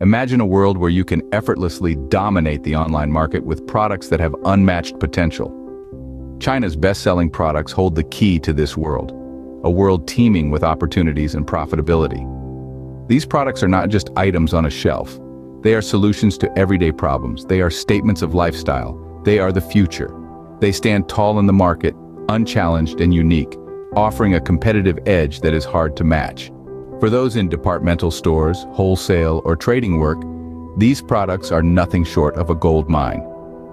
Imagine a world where you can effortlessly dominate the online market with products that have unmatched potential. China's best-selling products hold the key to this world, a world teeming with opportunities and profitability. These products are not just items on a shelf. They are solutions to everyday problems. They are statements of lifestyle. They are the future. They stand tall in the market, unchallenged and unique, offering a competitive edge that is hard to match. For those in departmental stores, wholesale, or trading work, these products are nothing short of a gold mine.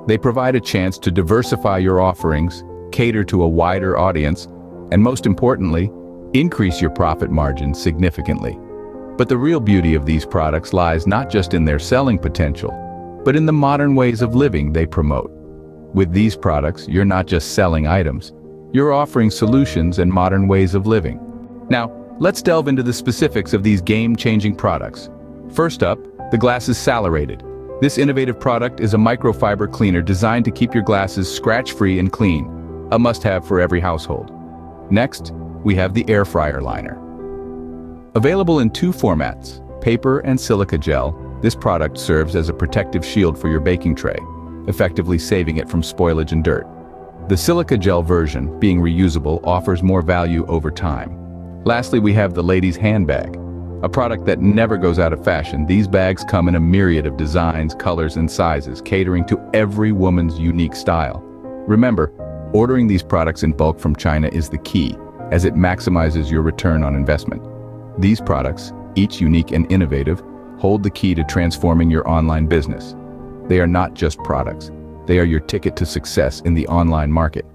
They provide a chance to diversify your offerings, cater to a wider audience, and most importantly, increase your profit margin significantly. But the real beauty of these products lies not just in their selling potential, but in the modern ways of living they promote. With these products, you're not just selling items, you're offering solutions and modern ways of living. Now, let's delve into the specifics of these game-changing products. First up, the glasses Salerated. This innovative product is a microfiber cleaner designed to keep your glasses scratch-free and clean, a must-have for every household. Next, we have the air fryer liner. Available in two formats, paper and silica gel, this product serves as a protective shield for your baking tray, effectively saving it from spoilage and dirt. The silica gel version, being reusable, offers more value over time. Lastly, we have the ladies' handbag, a product that never goes out of fashion. These bags come in a myriad of designs, colors, and sizes, catering to every woman's unique style. Remember, ordering these products in bulk from China is the key, as it maximizes your return on investment. These products, each unique and innovative, hold the key to transforming your online business. They are not just products. They are your ticket to success in the online market.